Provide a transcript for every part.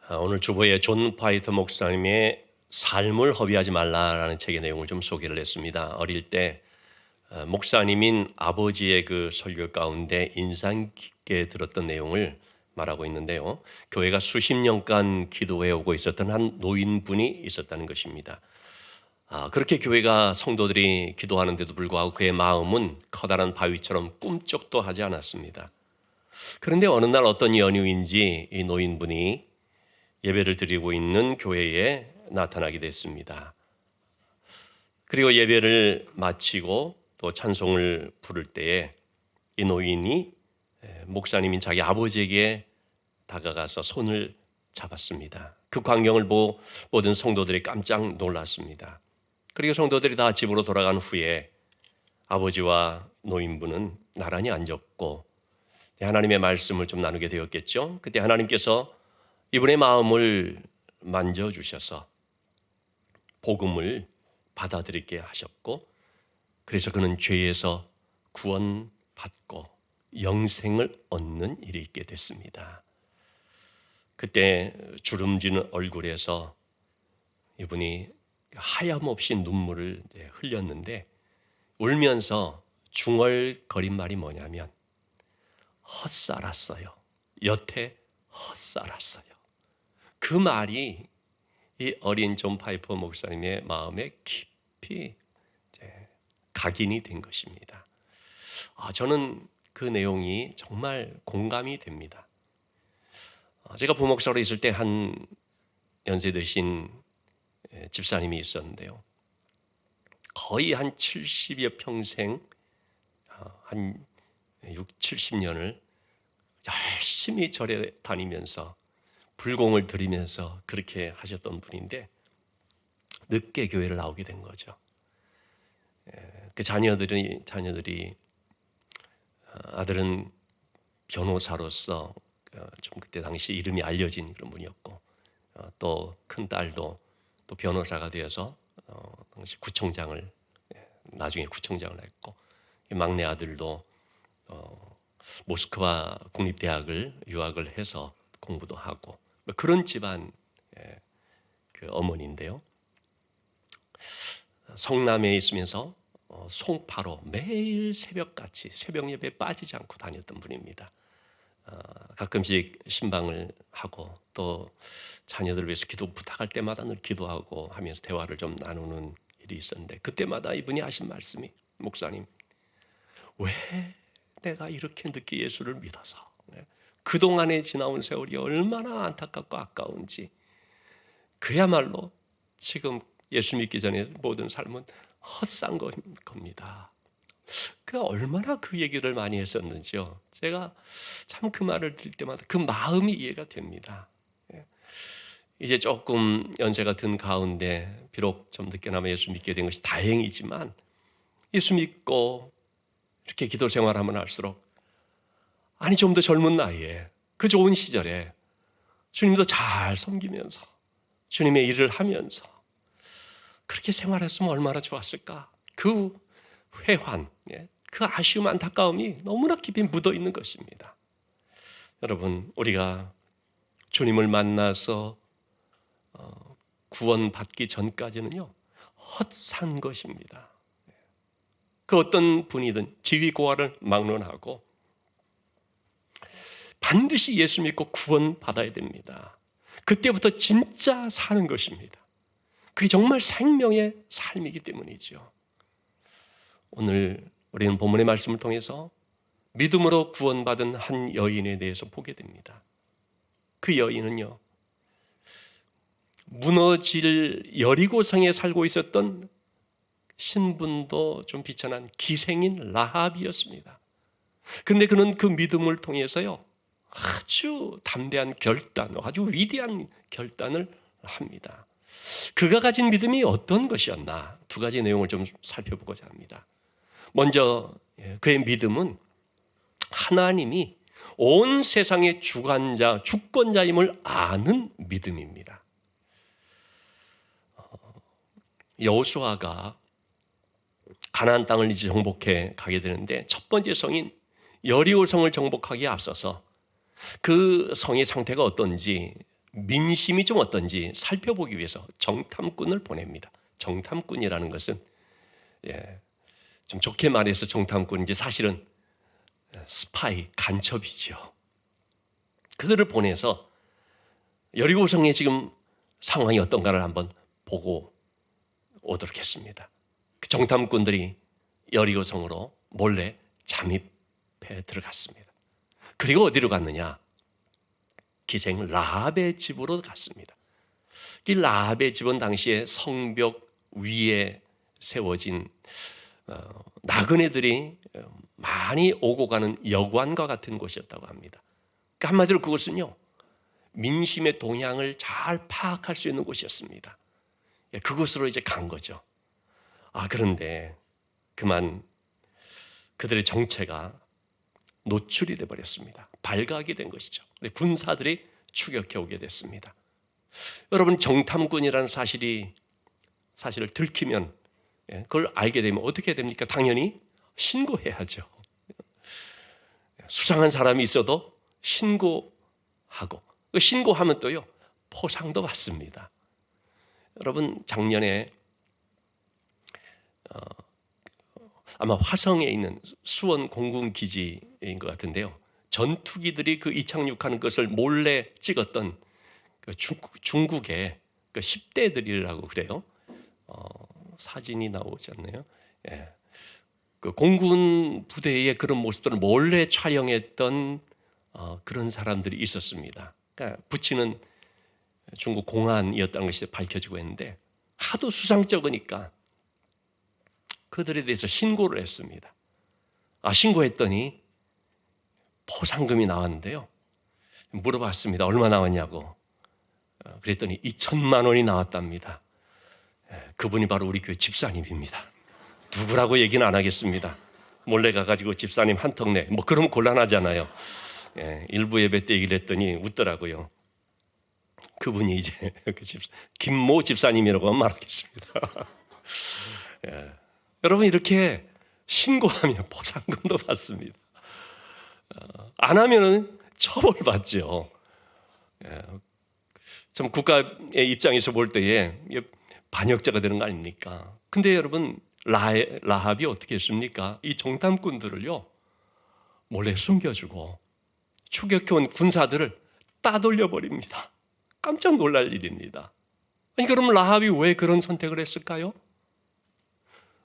오늘 주보에 존 파이터 목사님의 삶을 허비하지 말라라는 책의 내용을 좀 소개를 했습니다. 어릴 때 목사님인 아버지의 그 설교 가운데 인상 깊게 들었던 내용을 말하고 있는데요. 교회가 수십 년간 기도해 오고 있었던 한 노인분이 있었다는 것입니다. 그렇게 교회가 성도들이 기도하는데도 불구하고 그의 마음은 커다란 바위처럼 꿈쩍도 하지 않았습니다. 그런데 어느 날 어떤 연유인지 이 노인분이 예배를 드리고 있는 교회에 나타나게 됐습니다. 그리고 예배를 마치고 또 찬송을 부를 때에 이 노인이 목사님인 자기 아버지에게 다가가서 손을 잡았습니다. 그 광경을 보고 모든 성도들이 깜짝 놀랐습니다. 그리고 성도들이 다 집으로 돌아간 후에 아버지와 노인분은 나란히 앉았고 하나님의 말씀을 좀 나누게 되었겠죠. 그때 하나님께서 이분의 마음을 만져주셔서 복음을 받아들이게 하셨고, 그래서 그는 죄에서 구원받고 영생을 얻는 일이 있게 됐습니다. 그때 주름지는 얼굴에서 이분이 하염없이 눈물을 흘렸는데 울면서 중얼거린 말이 뭐냐면 헛살았어요. 여태 헛살았어요. 그 말이 이 어린 존 파이퍼 목사님의 마음에 깊이 각인이 된 것입니다. 저는 그 내용이 정말 공감이 됩니다. 제가 부목사로 있을 때 한 연세 드신 집사님이 있었는데요. 거의 한 70여 평생, 한 6, 70년을 열심히 절에 다니면서 불공을 드리면서 그렇게 하셨던 분인데 늦게 교회를 나오게 된 거죠. 그 자녀들이 아들은 변호사로서 좀 그때 당시 이름이 알려진 그런 분이었고, 또 큰 딸도 또 변호사가 되어서 당시 구청장을 나중에 구청장을 했고, 막내 아들도 모스크바 국립대학을 유학을 해서 공부도 하고 그런 집안 그 어머니인데요. 성남에 있으면서 송파로 매일 새벽같이 새벽 예배에 빠지지 않고 다녔던 분입니다. 가끔씩 신방을 하고 또 자녀들을 위해서 기도 부탁할 때마다 늘 기도하고 하면서 대화를 좀 나누는 일이 있었는데, 그때마다 이분이 하신 말씀이, 목사님, 왜 내가 이렇게 늦게 예수를 믿어서 그동안에 지나온 세월이 얼마나 안타깝고 아까운지, 그야말로 지금 예수 믿기 전에 모든 삶은 헛산 겁니다. 그 얼마나 그 얘기를 많이 했었는지요. 제가 참 그 말을 들을 때마다 그 마음이 이해가 됩니다. 이제 조금 연세가 든 가운데 비록 좀 늦게나마 예수 믿게 된 것이 다행이지만, 예수 믿고 이렇게 기도 생활하면 할수록 좀 더 젊은 나이에 그 좋은 시절에 주님도 잘 섬기면서 주님의 일을 하면서 그렇게 생활했으면 얼마나 좋았을까. 그 회환, 그 아쉬움, 안타까움이 너무나 깊이 묻어있는 것입니다. 여러분, 우리가 주님을 만나서 구원받기 전까지는요, 헛산 것입니다. 그 어떤 분이든 지위고하를 막론하고 반드시 예수 믿고 구원받아야 됩니다. 그때부터 진짜 사는 것입니다. 그게 정말 생명의 삶이기 때문이죠. 오늘 우리는 본문의 말씀을 통해서 믿음으로 구원받은 한 여인에 대해서 보게 됩니다. 그 여인은요, 무너질 여리고성에 살고 있었던 신분도 좀 비천한 기생인 라합이었습니다. 그런데 그는 그 믿음을 통해서요, 아주 담대한 결단, 아주 위대한 결단을 합니다. 그가 가진 믿음이 어떤 것이었나, 두 가지 내용을 좀 살펴보고자 합니다. 먼저 그의 믿음은 하나님이 온 세상의 주관자, 주권자임을 아는 믿음입니다. 여호수아가 가나안 땅을 이제 정복해 가게 되는데, 첫 번째 성인 여리고 성을 정복하기에 앞서서 그 성의 상태가 어떤지 민심이 좀 어떤지 살펴보기 위해서 정탐꾼을 보냅니다. 정탐꾼이라는 것은 좀 좋게 말해서 정탐꾼인지 사실은 스파이, 간첩이죠. 그들을 보내서 여리고성에 지금 상황이 어떤가를 한번 보고 오도록 했습니다. 그 정탐꾼들이 여리고성으로 몰래 잠입해 들어갔습니다. 그리고 어디로 갔느냐? 기생 라합의 집으로 갔습니다. 이 라합의 집은 당시에 성벽 위에 세워진 나그네들이 많이 오고 가는 여관과 같은 곳이었다고 합니다. 그러니까 한마디로 그것은요, 민심의 동향을 잘 파악할 수 있는 곳이었습니다. 그곳으로 이제 간 거죠. 그런데 그만 그들의 정체가 노출이 돼 버렸습니다. 발각이 된 것이죠. 군사들이 추격해 오게 됐습니다. 여러분, 정탐꾼이라는 사실을 들키면, 그걸 알게 되면 어떻게 됩니까? 당연히 신고해야죠. 수상한 사람이 있어도 신고하고, 신고하면 또요, 포상도 받습니다. 여러분, 작년에 아마 화성에 있는 수원 공군기지인 것 같은데요, 전투기들이 그 이착륙하는 것을 몰래 찍었던 그 중국의 그 10대들이라고 그래요. 사진이 나오지 않나요? 그 공군 부대의 그런 모습들을 몰래 촬영했던 그런 사람들이 있었습니다. 그러니까 붙이는 중국 공안이었다는 것이 밝혀지고 있는데, 하도 수상쩍으니까 그들에 대해서 신고를 했습니다. 신고했더니 포상금이 나왔는데요, 물어봤습니다. 얼마 나왔냐고. 그랬더니 2천만 원이 나왔답니다. 그분이 바로 우리 교회 집사님입니다. 누구라고 얘기는 안 하겠습니다. 몰래 가가지고 집사님 한턱 내. 그러면 곤란하잖아요. 일부 예배 때 얘기를 했더니 웃더라고요. 그분이 이제 김모 집사님이라고 말하겠습니다. 여러분, 이렇게 신고하면 포상금도 받습니다. 안 하면은 처벌받죠. 참 국가의 입장에서 볼 때에 반역자가 되는 거 아닙니까? 근데 여러분, 라합이 어떻게 했습니까? 이 정탐꾼들을요, 몰래 숨겨주고 추격해온 군사들을 따돌려 버립니다. 깜짝 놀랄 일입니다. 그럼 라합이 왜 그런 선택을 했을까요?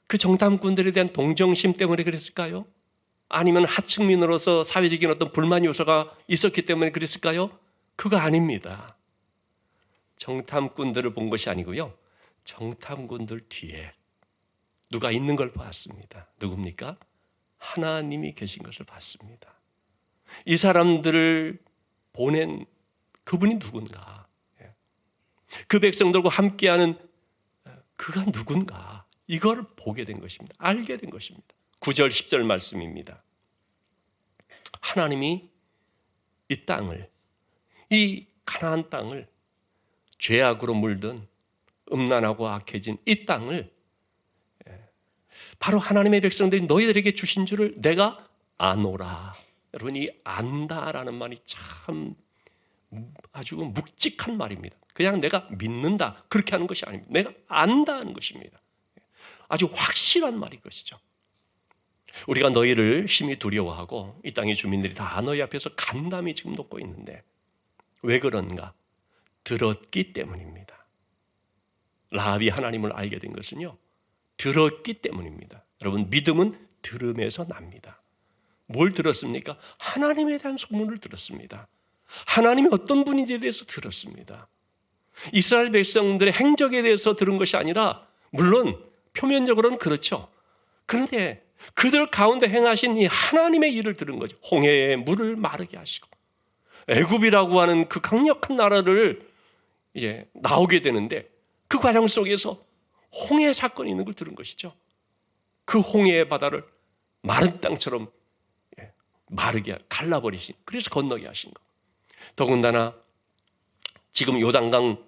그 정탐꾼들에 대한 동정심 때문에 그랬을까요? 아니면 하층민으로서 사회적인 어떤 불만 요소가 있었기 때문에 그랬을까요? 그거 아닙니다. 정탐꾼들을 본 것이 아니고요, 정탐꾼들 뒤에 누가 있는 걸 봤습니다. 누굽니까? 하나님이 계신 것을 봤습니다. 이 사람들을 보낸 그분이 누군가, 그 백성들과 함께하는 그가 누군가, 이걸 보게 된 것입니다. 알게 된 것입니다. 9절 10절 말씀입니다. 하나님이 이 땅을, 이 가나안 땅을, 죄악으로 물든 음란하고 악해진 이 땅을 바로 하나님의 백성들이 너희들에게 주신 줄을 내가 아노라. 여러분, 이 안다라는 말이 참 아주 묵직한 말입니다. 그냥 내가 믿는다 그렇게 하는 것이 아닙니다. 내가 안다 하는 것입니다. 아주 확실한 말인 것이죠. 우리가 너희를 심히 두려워하고 이 땅의 주민들이 다 너희 앞에서 간담이 지금 놓고 있는데 왜 그런가? 들었기 때문입니다. 라합이 하나님을 알게 된 것은요, 들었기 때문입니다. 여러분, 믿음은 들음에서 납니다. 뭘 들었습니까? 하나님에 대한 소문을 들었습니다. 하나님이 어떤 분인지에 대해서 들었습니다. 이스라엘 백성들의 행적에 대해서 들은 것이 아니라, 물론 표면적으로는 그렇죠. 그런데 그들 가운데 행하신 이 하나님의 일을 들은 거죠. 홍해의 물을 마르게 하시고 애굽이라고 하는 그 강력한 나라를 나오게 되는데 그 과정 속에서 홍해 사건이 있는 걸 들은 것이죠. 그 홍해의 바다를 마른 땅처럼 마르게 갈라버리신, 그래서 건너게 하신 것. 더군다나 지금 요단강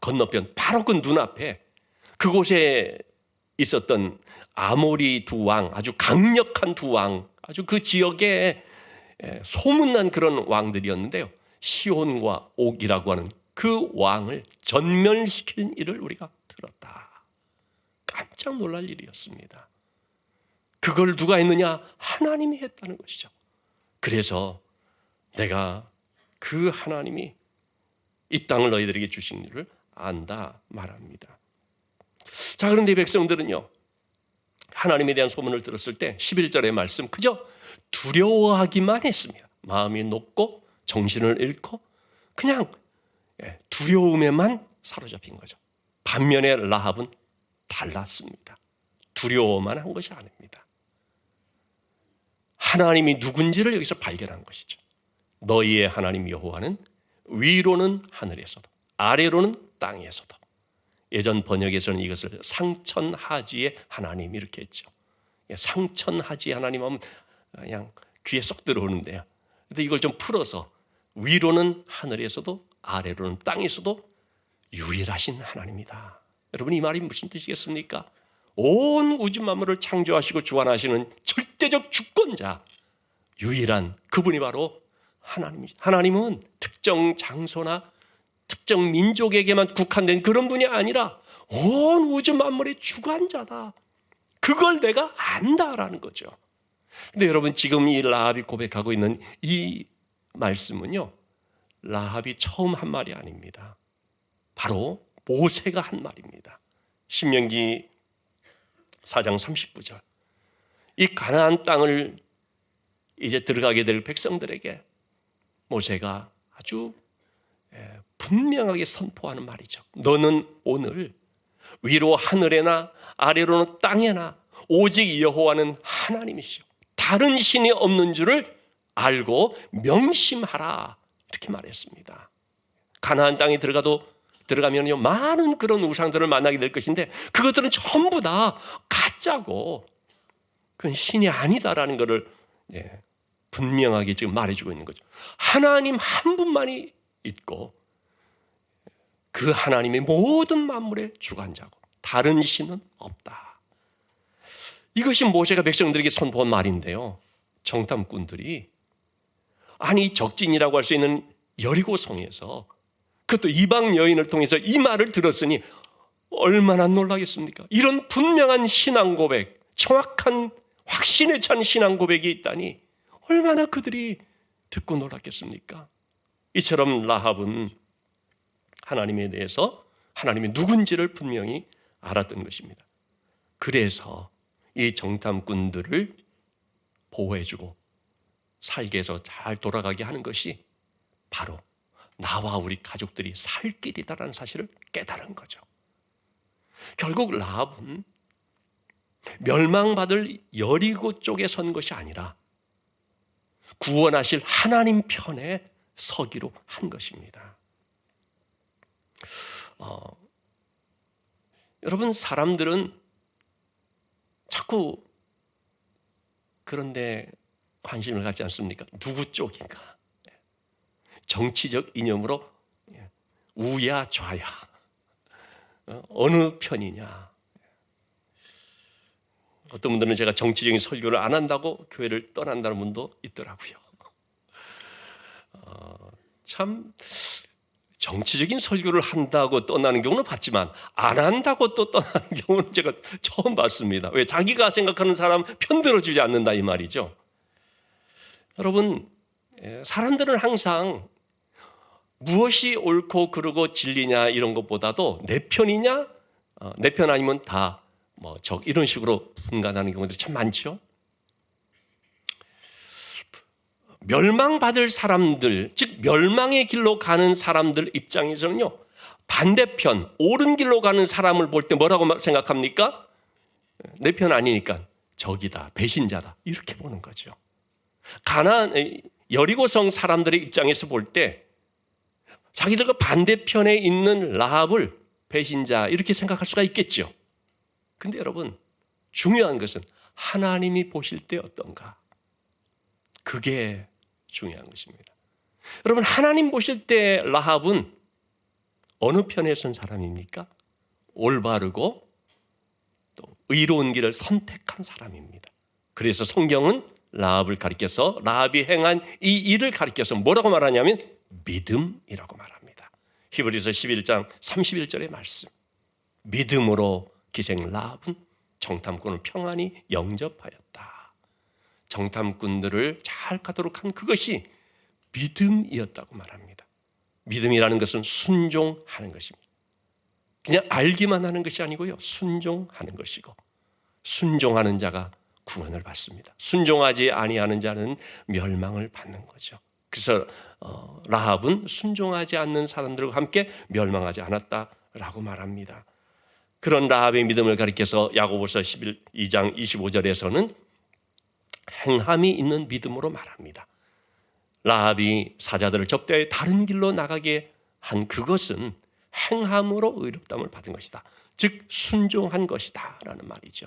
건너편 바로 그 눈앞에 그곳에 있었던 아모리 두 왕, 아주 강력한 두 왕, 아주 그 지역에 소문난 그런 왕들이었는데요, 시온과 옥이라고 하는 그 왕을 전멸시키는 일을 우리가 들었다. 깜짝 놀랄 일이었습니다. 그걸 누가 했느냐? 하나님이 했다는 것이죠. 그래서 내가 그 하나님이 이 땅을 너희들에게 주신 일을 안다 말합니다. 자, 그런데 이 백성들은요, 하나님에 대한 소문을 들었을 때 11절의 말씀 그저 두려워하기만 했습니다. 마음이 높고 정신을 잃고 그냥 두려움에만 사로잡힌 거죠. 반면에 라합은 달랐습니다. 두려워만 한 것이 아닙니다. 하나님이 누군지를 여기서 발견한 것이죠. 너희의 하나님 여호와는 위로는 하늘에서도 아래로는 땅에서도. 예전 번역에서는 이것을 상천하지의 하나님 이렇게 했죠. 상천하지의 하나님 하면 그냥 귀에 쏙 들어오는데요. 근데 이걸 좀 풀어서 위로는 하늘에서도 아래로는 땅에서도 유일하신 하나님이다. 여러분, 이 말이 무슨 뜻이겠습니까? 온 우주 만물을 창조하시고 주관하시는 절대적 주권자, 유일한 그분이 바로 하나님이죠. 하나님은 특정 장소나 특정 민족에게만 국한된 그런 분이 아니라 온 우주 만물의 주관자다. 그걸 내가 안다라는 거죠. 근데 여러분, 지금 이 라합이 고백하고 있는 이 말씀은요, 라합이 처음 한 말이 아닙니다. 바로 모세가 한 말입니다. 신명기 4장 39절. 이 가나안 땅을 이제 들어가게 될 백성들에게 모세가 아주 분명하게 선포하는 말이죠. 너는 오늘 위로 하늘에나 아래로는 땅에나 오직 여호와는 하나님이시오. 다른 신이 없는 줄을 알고 명심하라. 이렇게 말했습니다. 가나안 땅에 들어가면요, 많은 그런 우상들을 만나게 될 것인데 그것들은 전부 다 가짜고 그건 신이 아니다라는 것을 분명하게 지금 말해주고 있는 거죠. 하나님 한 분만이 있고 그 하나님의 모든 만물의 주관자고 다른 신은 없다. 이것이 모세가 백성들에게 선포한 말인데요, 정탐꾼들이 아니 적진이라고 할 수 있는 여리고성에서 그것도 이방 여인을 통해서 이 말을 들었으니 얼마나 놀라겠습니까? 이런 분명한 신앙 고백, 정확한 확신에 찬 신앙 고백이 있다니 얼마나 그들이 듣고 놀랐겠습니까? 이처럼 라합은 하나님에 대해서 하나님이 누군지를 분명히 알았던 것입니다. 그래서 이 정탐꾼들을 보호해주고 살게 해서 잘 돌아가게 하는 것이 바로 나와 우리 가족들이 살 길이다라는 사실을 깨달은 거죠. 결국 라합은 멸망받을 여리고 쪽에 선 것이 아니라 구원하실 하나님 편에 서기로 한 것입니다. 여러분, 사람들은 자꾸 그런데 관심을 갖지 않습니까? 누구 쪽인가? 정치적 이념으로 우야 좌야 어느 편이냐. 어떤 분들은 제가 정치적인 설교를 안 한다고 교회를 떠난다는 분도 있더라고요. 참 정치적인 설교를 한다고 떠나는 경우는 봤지만 안 한다고 또 떠나는 경우는 제가 처음 봤습니다. 왜? 자기가 생각하는 사람 편들어주지 않는다 이 말이죠. 여러분, 사람들은 항상 무엇이 옳고 그르고 진리냐 이런 것보다도 내 편이냐, 내 편 아니면 다 적 이런 식으로 분간하는 경우들이 참 많죠. 멸망받을 사람들, 즉 멸망의 길로 가는 사람들 입장에서는요, 반대편 옳은 길로 가는 사람을 볼 때 뭐라고 생각합니까? 내 편 아니니까 적이다, 배신자다 이렇게 보는 거죠. 가나안 여리고성 사람들의 입장에서 볼 때 자기들과 반대편에 있는 라합을 배신자 이렇게 생각할 수가 있겠죠. 근데 여러분, 중요한 것은 하나님이 보실 때 어떤가? 그게 중요한 것입니다. 여러분, 하나님 보실 때 라합은 어느 편에 선 사람입니까? 올바르고 또 의로운 길을 선택한 사람입니다. 그래서 성경은 라합을 가리켜서 라합이 행한 이 일을 가리켜서 뭐라고 말하냐면 믿음이라고 말합니다. 히브리서 11장 31절의 말씀. 믿음으로 기생 라합은 정탐꾼을 평안히 영접하였다. 정탐꾼들을 잘 가도록 한 그것이 믿음이었다고 말합니다. 믿음이라는 것은 순종하는 것입니다. 그냥 알기만 하는 것이 아니고요, 순종하는 것이고, 순종하는 자가 구원을 받습니다. 순종하지 아니하는 자는 멸망을 받는 거죠. 그래서 라합은 순종하지 않는 사람들과 함께 멸망하지 않았다라고 말합니다. 그런 라합의 믿음을 가리켜서 야고보서 12장 25절에서는 행함이 있는 믿음으로 말합니다. 라합이 사자들을 접대해 다른 길로 나가게 한 그것은 행함으로 의롭다함을 받은 것이다. 즉 순종한 것이다 라는 말이죠.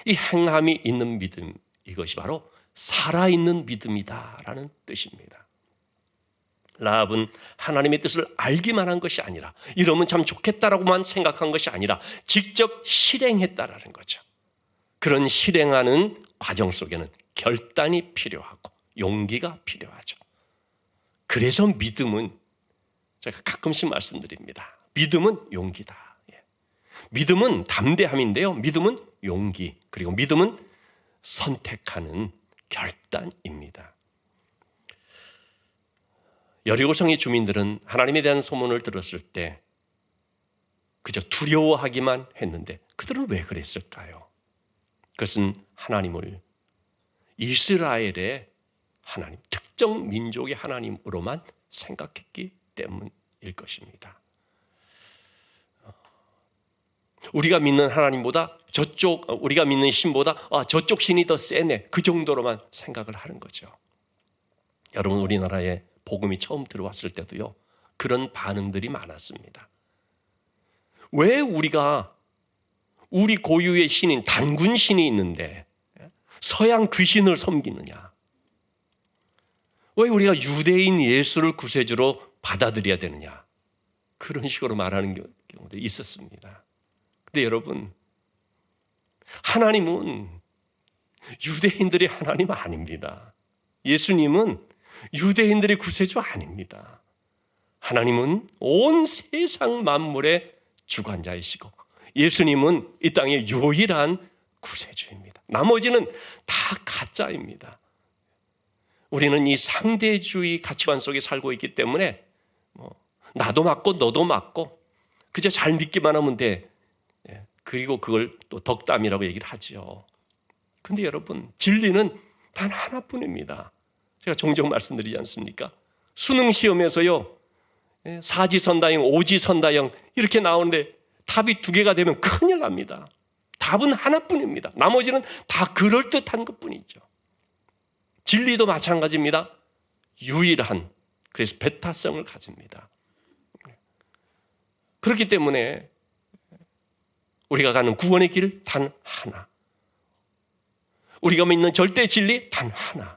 이 행함이 있는 믿음, 이것이 바로 살아있는 믿음이다 라는 뜻입니다. 라합은 하나님의 뜻을 알기만 한 것이 아니라, 이러면 참 좋겠다라고만 생각한 것이 아니라 직접 실행했다라는 거죠. 그런 실행하는 과정 속에는 결단이 필요하고 용기가 필요하죠. 그래서 믿음은, 제가 가끔씩 말씀드립니다, 믿음은 용기다. 믿음은 담대함인데요, 믿음은 용기, 그리고 믿음은 선택하는 결단입니다. 여리고성의 주민들은 하나님에 대한 소문을 들었을 때 그저 두려워하기만 했는데 그들은 왜 그랬을까요? 그것은 하나님을 이스라엘의 하나님, 특정 민족의 하나님으로만 생각했기 때문일 것입니다. 우리가 믿는 하나님보다 우리가 믿는 신보다 저쪽 신이 더 세네, 그 정도로만 생각을 하는 거죠. 여러분, 우리나라에 복음이 처음 들어왔을 때도요, 그런 반응들이 많았습니다. 왜 우리가 우리 고유의 신인 단군 신이 있는데 서양 귀신을 섬기느냐? 왜 우리가 유대인 예수를 구세주로 받아들여야 되느냐? 그런 식으로 말하는 경우도 있었습니다. 근데 여러분, 하나님은 유대인들의 하나님 아닙니다. 예수님은 유대인들의 구세주 아닙니다. 하나님은 온 세상 만물의 주관자이시고, 예수님은 이 땅의 유일한 구세주입니다. 나머지는 다 가짜입니다. 우리는 이 상대주의 가치관 속에 살고 있기 때문에 나도 맞고 너도 맞고 그저 잘 믿기만 하면 돼. 그리고 그걸 또 덕담이라고 얘기를 하죠. 근데 여러분, 진리는 단 하나뿐입니다. 제가 종종 말씀드리지 않습니까? 수능 시험에서요, 사지선다형, 오지선다형 이렇게 나오는데 답이 두 개가 되면 큰일 납니다. 답은 하나뿐입니다. 나머지는 다 그럴듯한 것뿐이죠. 진리도 마찬가지입니다. 유일한, 그래서 배타성을 가집니다. 그렇기 때문에 우리가 가는 구원의 길 단 하나, 우리가 믿는 절대 진리 단 하나,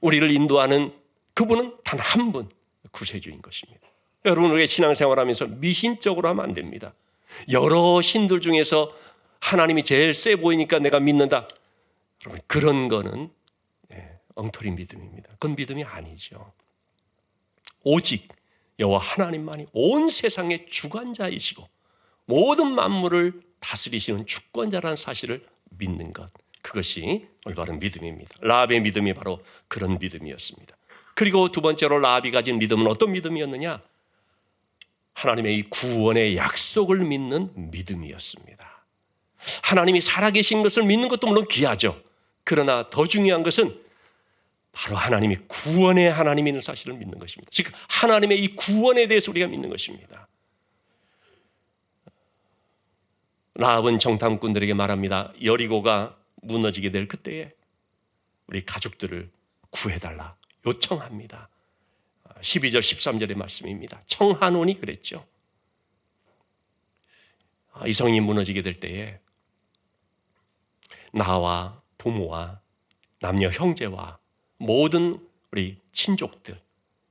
우리를 인도하는 그분은 단 한 분, 구세주인 것입니다. 여러분, 우리가 신앙생활하면서 미신적으로 하면 안 됩니다. 여러 신들 중에서 하나님이 제일 세 보이니까 내가 믿는다, 여러분, 그런 거는 엉터리 믿음입니다. 그건 믿음이 아니죠. 오직 여호와 하나님만이 온 세상의 주관자이시고 모든 만물을 다스리시는 주권자라는 사실을 믿는 것, 그것이 올바른 믿음입니다. 라합의 믿음이 바로 그런 믿음이었습니다. 그리고 두 번째로 라합이 가진 믿음은 어떤 믿음이었느냐? 하나님의 이 구원의 약속을 믿는 믿음이었습니다. 하나님이 살아계신 것을 믿는 것도 물론 귀하죠. 그러나 더 중요한 것은 바로 하나님이 구원의 하나님이라는 사실을 믿는 것입니다. 즉 하나님의 이 구원에 대해서 우리가 믿는 것입니다. 라합은 정탐꾼들에게 말합니다. 여리고가 무너지게 될 그때에 우리 가족들을 구해달라 요청합니다. 12절 13절의 말씀입니다. 청하노니 그랬죠. 이 성이 무너지게 될 때에 나와 부모와 남녀 형제와 모든 우리 친족들,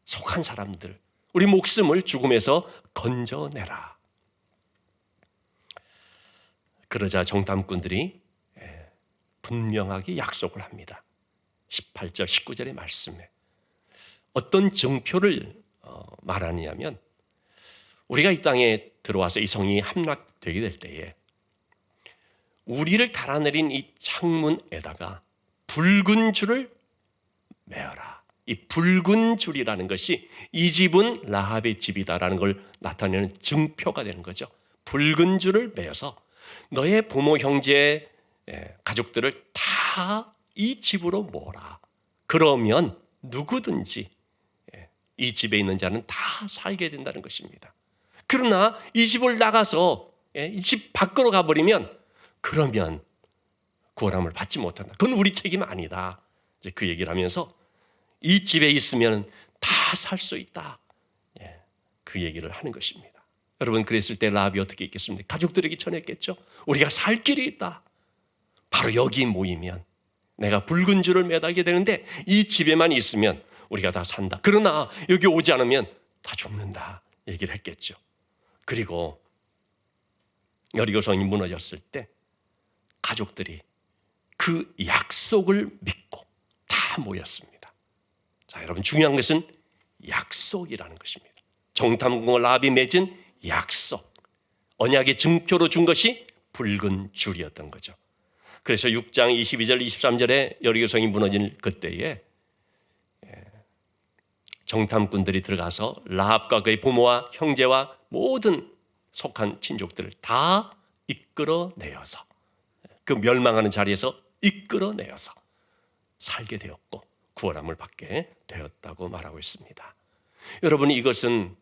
속한 사람들, 우리 목숨을 죽음에서 건져내라. 그러자 정탐꾼들이 분명하게 약속을 합니다. 18절 19절의 말씀에 어떤 증표를 말하느냐면 우리가 이 땅에 들어와서 이 성이 함락되게 될 때에 우리를 달아내린 이 창문에다가 붉은 줄을 매어라. 이 붉은 줄이라는 것이 이 집은 라합의 집이다라는 걸 나타내는 증표가 되는 거죠. 붉은 줄을 매어서 너의 부모 형제 가족들을 다 이 집으로 모으라. 그러면 누구든지 이 집에 있는 자는 다 살게 된다는 것입니다. 그러나 이 집을 나가서 이 집 밖으로 가버리면 그러면 구원함을 받지 못한다. 그건 우리 책임 아니다. 이제 그 얘기를 하면서 이 집에 있으면 다 살 수 있다. 그 얘기를 하는 것입니다. 여러분 그랬을 때 라합이 어떻게 했겠습니까? 가족들에게 전했겠죠. 우리가 살 길이 있다. 바로 여기 모이면 내가 붉은 줄을 매달게 되는데 이 집에만 있으면 우리가 다 산다. 그러나 여기 오지 않으면 다 죽는다. 얘기를 했겠죠. 그리고 여리고 성이 무너졌을 때 가족들이 그 약속을 믿고 다 모였습니다. 자, 여러분 중요한 것은 약속이라는 것입니다. 정탐꾼과 라합이 맺은 약속, 언약의 증표로 준 것이 붉은 줄이었던 거죠. 그래서 6장 22절 23절에 여리고 성이 무너진 그때에 정탐꾼들이 들어가서 라합과 그의 부모와 형제와 모든 속한 친족들을 다 이끌어내어서 그 멸망하는 자리에서 이끌어내어서 살게 되었고 구원함을 받게 되었다고 말하고 있습니다. 여러분 이것은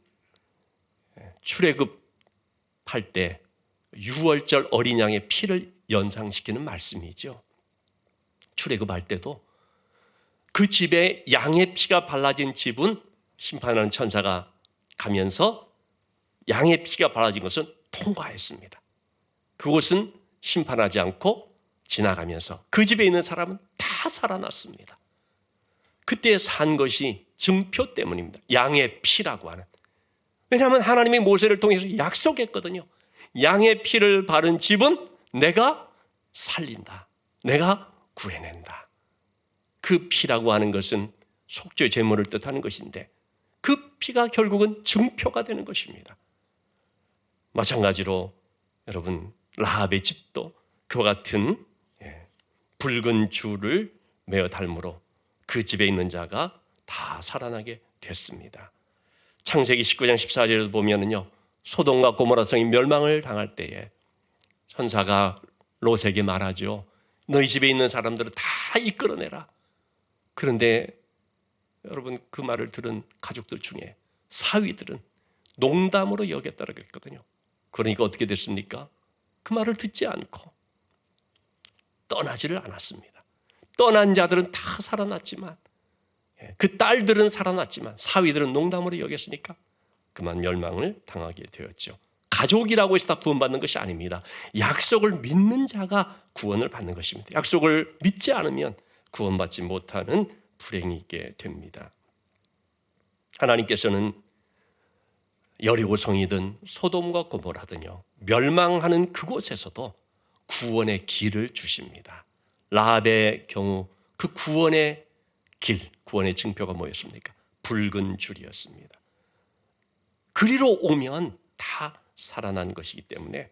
출애굽할 때 유월절 어린 양의 피를 연상시키는 말씀이죠. 출애굽할 때도 그 집에 양의 피가 발라진 집은 심판하는 천사가 가면서 양의 피가 발라진 것은 통과했습니다. 그곳은 심판하지 않고 지나가면서 그 집에 있는 사람은 다 살아났습니다. 그때 산 것이 증표 때문입니다. 양의 피라고 하는. 왜냐하면 하나님이 모세를 통해서 약속했거든요. 양의 피를 바른 집은 내가 살린다. 내가 구해낸다. 그 피라고 하는 것은 속죄 제물을 뜻하는 것인데 그 피가 결국은 증표가 되는 것입니다. 마찬가지로 여러분 라합의 집도 그와 같은 붉은 줄을 매어 달므로 그 집에 있는 자가 다 살아나게 됐습니다. 창세기 19장 14절에도 보면은요, 소돔과 고모라 성이 멸망을 당할 때에 천사가 롯에게 말하죠. 너희 집에 있는 사람들을 다 이끌어내라. 그런데 여러분 그 말을 들은 가족들 중에 사위들은 농담으로 여겼다고 했거든요. 그러니까 어떻게 됐습니까? 그 말을 듣지 않고 떠나지를 않았습니다. 떠난 자들은 다 살아났지만 그 딸들은 살아났지만 사위들은 농담으로 여겼으니까 그만 멸망을 당하게 되었죠. 가족이라고 해서 다 구원받는 것이 아닙니다. 약속을 믿는 자가 구원을 받는 것입니다. 약속을 믿지 않으면 구원받지 못하는 불행이 있게 됩니다. 하나님께서는 여리고 성이든 소돔과 고모라든요 멸망하는 그곳에서도 구원의 길을 주십니다. 라합의 경우 그 구원의 길, 구원의 증표가 뭐였습니까? 붉은 줄이었습니다. 그리로 오면 다 살아난 것이기 때문에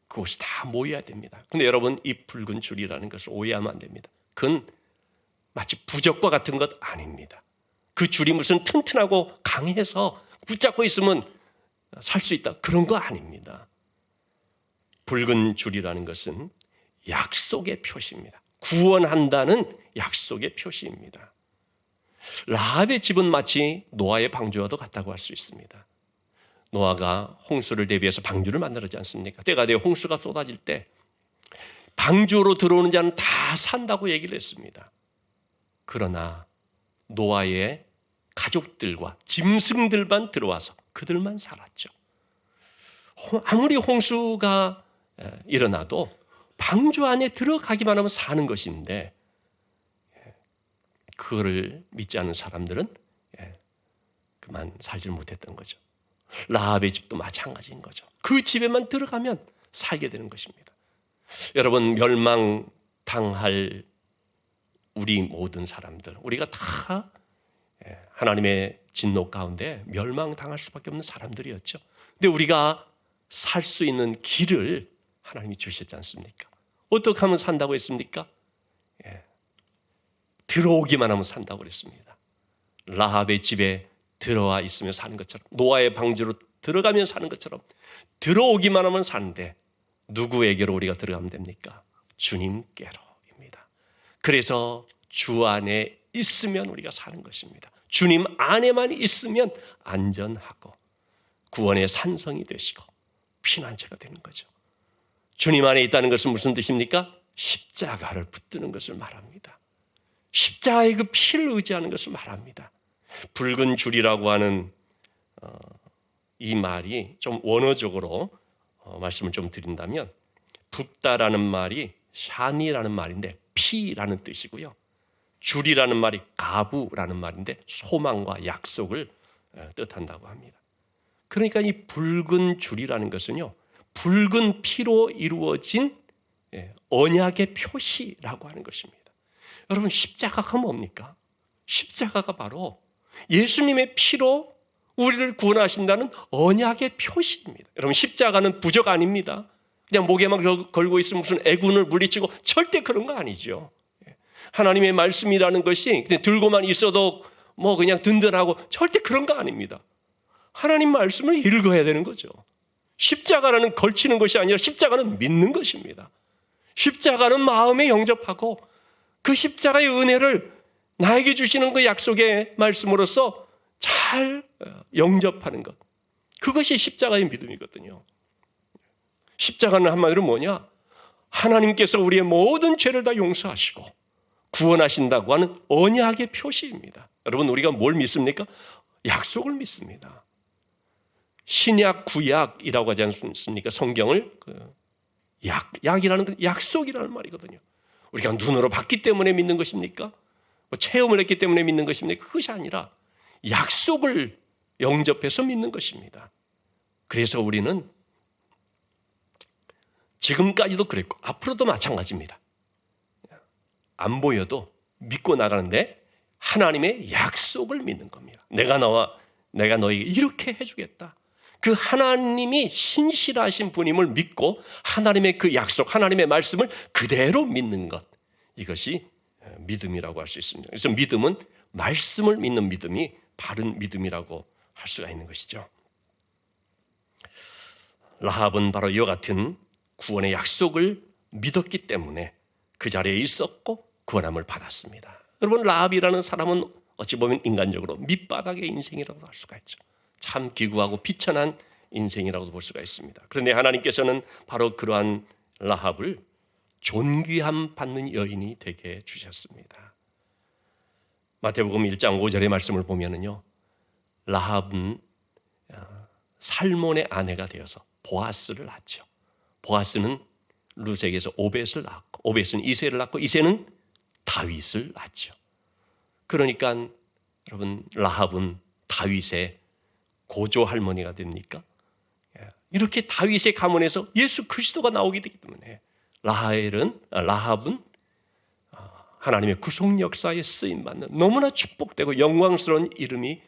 그것이 다 모여야 됩니다. 근데 여러분 이 붉은 줄이라는 것을 오해하면 안 됩니다. 그건 마치 부적과 같은 것 아닙니다. 그 줄이 무슨 튼튼하고 강해서 붙잡고 있으면 살 수 있다. 그런 거 아닙니다. 붉은 줄이라는 것은 약속의 표시입니다. 구원한다는 약속의 표시입니다. 라합의 집은 마치 노아의 방주와도 같다고 할 수 있습니다. 노아가 홍수를 대비해서 방주를 만들었지 않습니까? 때가 되어 홍수가 쏟아질 때 방주로 들어오는 자는 다 산다고 얘기를 했습니다. 그러나 노아의 가족들과 짐승들만 들어와서 그들만 살았죠. 아무리 홍수가 일어나도 방주 안에 들어가기만 하면 사는 것인데 그거를 믿지 않는 사람들은 그만 살지 못했던 거죠. 라합의 집도 마찬가지인 거죠. 그 집에만 들어가면 살게 되는 것입니다. 여러분 멸망당할 우리 모든 사람들 우리가 다 하나님의 진노 가운데 멸망당할 수밖에 없는 사람들이었죠. 근데 우리가 살 수 있는 길을 하나님이 주셨지 않습니까? 어떻게 하면 산다고 했습니까? 들어오기만 하면 산다고 그랬습니다. 라합의 집에 들어와 있으며 사는 것처럼, 노아의 방주로 들어가면 사는 것처럼 들어오기만 하면 사는데, 누구에게로 우리가 들어가면 됩니까? 주님께로입니다. 그래서 주 안에 있으면 우리가 사는 것입니다. 주님 안에만 있으면 안전하고 구원의 산성이 되시고 피난처가 되는 거죠. 주님 안에 있다는 것은 무슨 뜻입니까? 십자가를 붙드는 것을 말합니다. 십자가의 그 피를 의지하는 것을 말합니다. 붉은 줄이라고 하는 이 말이 좀 원어적으로 말씀을 좀 드린다면, 붓다라는 말이 샤니라는 말인데 피라는 뜻이고요. 줄이라는 말이 가부라는 말인데 소망과 약속을 뜻한다고 합니다. 그러니까 이 붉은 줄이라는 것은요, 붉은 피로 이루어진 언약의 표시라고 하는 것입니다. 여러분, 십자가가 뭡니까? 십자가가 바로 예수님의 피로 우리를 구원하신다는 언약의 표시입니다. 여러분, 십자가는 부적 아닙니다. 그냥 목에만 걸고 있으면 무슨 애군을 물리치고, 절대 그런 거 아니죠. 하나님의 말씀이라는 것이 그냥 들고만 있어도 뭐 그냥 든든하고, 절대 그런 거 아닙니다. 하나님 말씀을 읽어야 되는 거죠. 십자가라는 걸치는 것이 아니라 십자가는 믿는 것입니다. 십자가는 마음에 영접하고 그 십자가의 은혜를 나에게 주시는 그 약속의 말씀으로써 잘 영접하는 것, 그것이 십자가의 믿음이거든요. 십자가는 한마디로 뭐냐? 하나님께서 우리의 모든 죄를 다 용서하시고 구원하신다고 하는 언약의 표시입니다. 여러분, 우리가 뭘 믿습니까? 약속을 믿습니다. 신약, 구약이라고 하지 않습니까? 성경을 약이라는 건 약속이라는 말이거든요. 우리가 눈으로 봤기 때문에 믿는 것입니까? 뭐 체험을 했기 때문에 믿는 것입니까? 그것이 아니라 약속을 영접해서 믿는 것입니다. 그래서 우리는 지금까지도 그랬고 앞으로도 마찬가지입니다. 안 보여도 믿고 나가는데 하나님의 약속을 믿는 겁니다. 내가 너에게 이렇게 해주겠다. 그 하나님이 신실하신 분임을 믿고 하나님의 그 약속, 하나님의 말씀을 그대로 믿는 것, 이것이 믿음이라고 할 수 있습니다. 그래서 믿음은 말씀을 믿는 믿음이 바른 믿음이라고 할 수가 있는 것이죠. 라합은 바로 이와 같은 구원의 약속을 믿었기 때문에 그 자리에 있었고 구원함을 받았습니다. 여러분, 라합이라는 사람은 어찌 보면 인간적으로 밑바닥의 인생이라고 할 수가 있죠. 참 기구하고 비천한 인생이라고도 볼 수가 있습니다. 그런데 하나님께서는 바로 그러한 라합을 존귀함 받는 여인이 되게 주셨습니다. 마태복음 1장 5절의 말씀을 보면은요, 라합은 살몬의 아내가 되어서 보아스를 낳죠. 보아스는 루색에서 오벳을 낳고, 오벳은 이새를 낳고, 이새는 다윗을 낳죠. 그러니까 여러분, 라합은 다윗의 고조 할머니가 됩니까? 이렇게 다윗의 가문에서 예수 그리스도가 나오게 되기 때문에 라합은 하나님의 구속 역사에 쓰임받는 너무나 축복되고 영광스러운 이름이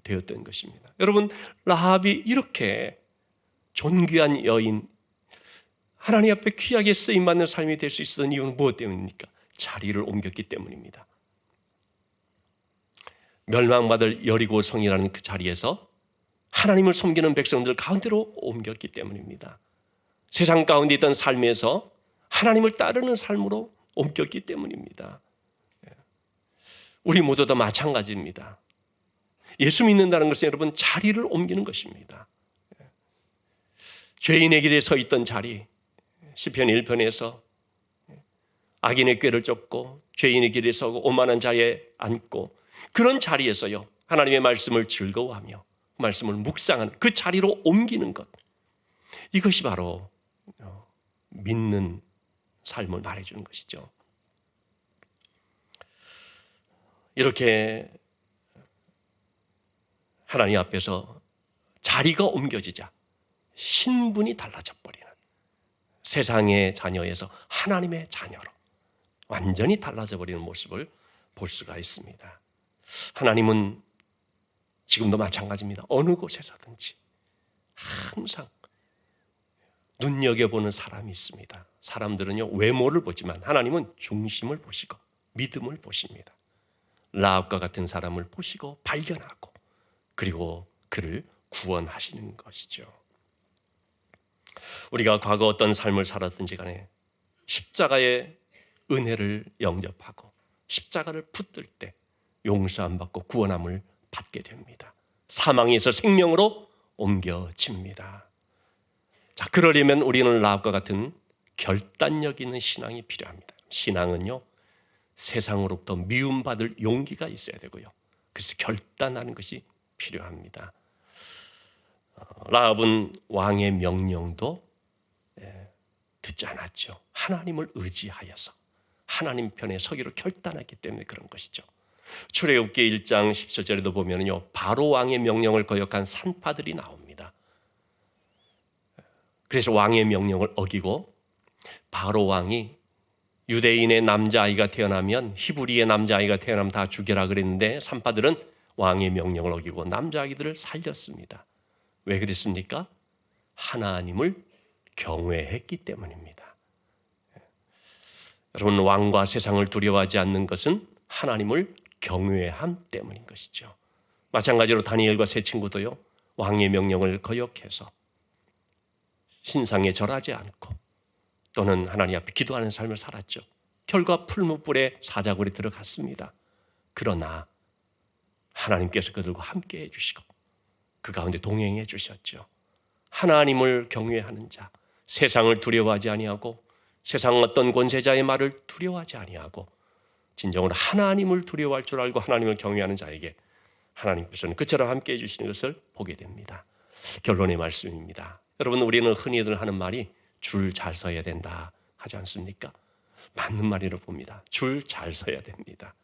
되었던 것입니다. 여러분, 라합이 이렇게 존귀한 여인, 하나님 앞에 귀하게 쓰임받는 삶이 될 수 있었던 이유는 무엇 때문입니까? 자리를 옮겼기 때문입니다. 멸망받을 여리고 성이라는 그 자리에서 하나님을 섬기는 백성들 가운데로 옮겼기 때문입니다. 세상 가운데 있던 삶에서 하나님을 따르는 삶으로 옮겼기 때문입니다. 우리 모두 다 마찬가지입니다. 예수 믿는다는 것은 여러분, 자리를 옮기는 것입니다. 죄인의 길에 서 있던 자리, 시편 1편에서 악인의 꾀를 쫓고 죄인의 길에 서고 오만한 자리에 앉고, 그런 자리에서요, 하나님의 말씀을 즐거워하며 말씀을 묵상하는 그 자리로 옮기는 것, 이것이 바로 믿는 삶을 말해주는 것이죠. 이렇게 하나님 앞에서 자리가 옮겨지자 신분이 달라져 버리는, 세상의 자녀에서 하나님의 자녀로 완전히 달라져 버리는 모습을 볼 수가 있습니다. 하나님은 지금도 마찬가지입니다. 어느 곳에서든지 항상 눈여겨보는 사람이 있습니다. 사람들은요, 외모를 보지만 하나님은 중심을 보시고 믿음을 보십니다. 라합과 같은 사람을 보시고 발견하고 그리고 그를 구원하시는 것이죠. 우리가 과거 어떤 삶을 살았든지 간에 십자가의 은혜를 영접하고 십자가를 붙들 때 용서함 받고 구원함을 받게 됩니다. 사망에서 생명으로 옮겨집니다. 자, 그러려면 우리는 라합과 같은 결단력 있는 신앙이 필요합니다. 신앙은요, 세상으로부터 미움받을 용기가 있어야 되고요. 그래서 결단하는 것이 필요합니다. 라합은 왕의 명령도 듣지 않았죠. 하나님을 의지하여서 하나님 편에 서기로 결단했기 때문에 그런 것이죠. 출애굽기 1장 17절에도 보면요, 바로 왕의 명령을 거역한 산파들이 나옵니다. 그래서 왕의 명령을 어기고 바로 왕이 유대인의 남자아이가 태어나면 히브리의 남자아이가 태어나면 다 죽여라 그랬는데 산파들은 왕의 명령을 어기고 남자아이들을 살렸습니다. 왜 그랬습니까? 하나님을 경외했기 때문입니다. 여러분, 왕과 세상을 두려워하지 않는 것은 하나님을 경외함 때문인 것이죠. 마찬가지로 다니엘과 세 친구도요, 왕의 명령을 거역해서 신상에 절하지 않고 또는 하나님 앞에 기도하는 삶을 살았죠. 결과 풀무불에 사자굴에 들어갔습니다. 그러나 하나님께서 그들과 함께 해주시고 그 가운데 동행해 주셨죠. 하나님을 경외하는 자, 세상을 두려워하지 아니하고 세상 어떤 권세자의 말을 두려워하지 아니하고 진정으로 하나님을 두려워할 줄 알고 하나님을 경외하는 자에게 하나님께서는 그처럼 함께 해주시는 것을 보게 됩니다. 결론의 말씀입니다. 여러분, 우리는 흔히들 하는 말이 줄 잘 서야 된다 하지 않습니까? 맞는 말이라고 봅니다. 줄 잘 서야 됩니다.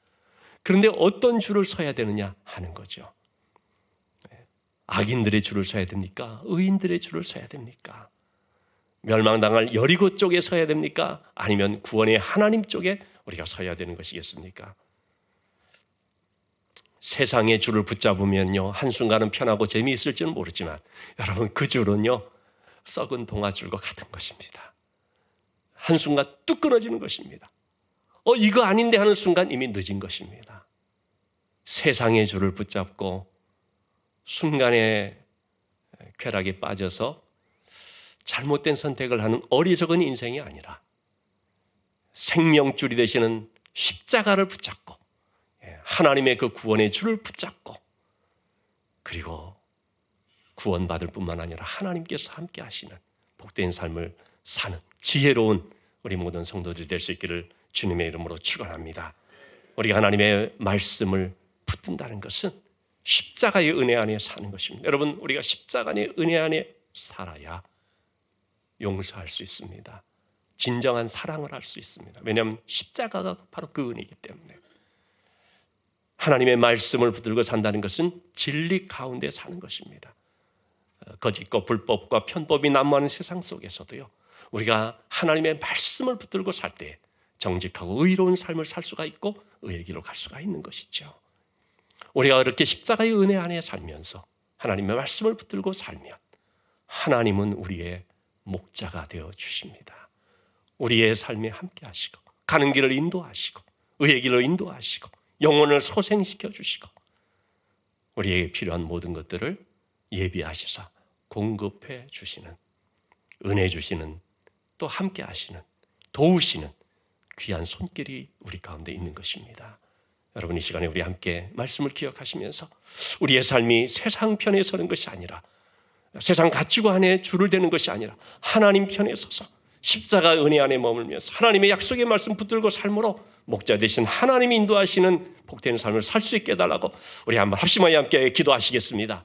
그런데 어떤 줄을 서야 되느냐 하는 거죠. 악인들의 줄을 서야 됩니까? 의인들의 줄을 서야 됩니까? 멸망당할 여리고 쪽에 서야 됩니까? 아니면 구원의 하나님 쪽에 우리가 서야 되는 것이겠습니까? 세상의 줄을 붙잡으면요, 한순간은 편하고 재미있을지는 모르지만 여러분, 그 줄은요, 썩은 동아줄과 같은 것입니다. 한순간 뚝 끊어지는 것입니다. 이거 아닌데 하는 순간 이미 늦은 것입니다. 세상의 줄을 붙잡고 순간에 쾌락에 빠져서 잘못된 선택을 하는 어리석은 인생이 아니라 생명줄이 되시는 십자가를 붙잡고 하나님의 그 구원의 줄을 붙잡고 그리고 구원받을 뿐만 아니라 하나님께서 함께 하시는 복된 삶을 사는 지혜로운 우리 모든 성도들이 될 수 있기를 주님의 이름으로 축원합니다. 우리가 하나님의 말씀을 붙든다는 것은 십자가의 은혜 안에 사는 것입니다. 여러분, 우리가 십자가의 은혜 안에 살아야 용서할 수 있습니다. 진정한 사랑을 할 수 있습니다. 왜냐하면 십자가가 바로 그 은혜이기 때문에. 하나님의 말씀을 붙들고 산다는 것은 진리 가운데 사는 것입니다. 거짓과 불법과 편법이 난무하는 세상 속에서도요, 우리가 하나님의 말씀을 붙들고 살 때 정직하고 의로운 삶을 살 수가 있고 의의 길로 갈 수가 있는 것이죠. 우리가 그렇게 십자가의 은혜 안에 살면서 하나님의 말씀을 붙들고 살면 하나님은 우리의 목자가 되어 주십니다. 우리의 삶에 함께 하시고 가는 길을 인도하시고 의의 길로 인도하시고 영혼을 소생시켜 주시고 우리에게 필요한 모든 것들을 예비하시사 공급해 주시는, 은혜 주시는, 또 함께 하시는, 도우시는 귀한 손길이 우리 가운데 있는 것입니다. 여러분, 이 시간에 우리 함께 말씀을 기억하시면서 우리의 삶이 세상 편에 서는 것이 아니라 세상 가치관에 줄을 대는 것이 아니라 하나님 편에 서서 십자가 은혜 안에 머물면서 하나님의 약속의 말씀 붙들고 삶으로 목자 되신 하나님이 인도하시는 복된 삶을 살 수 있게 해달라고 우리 한번 합심하여 함께 기도하시겠습니다.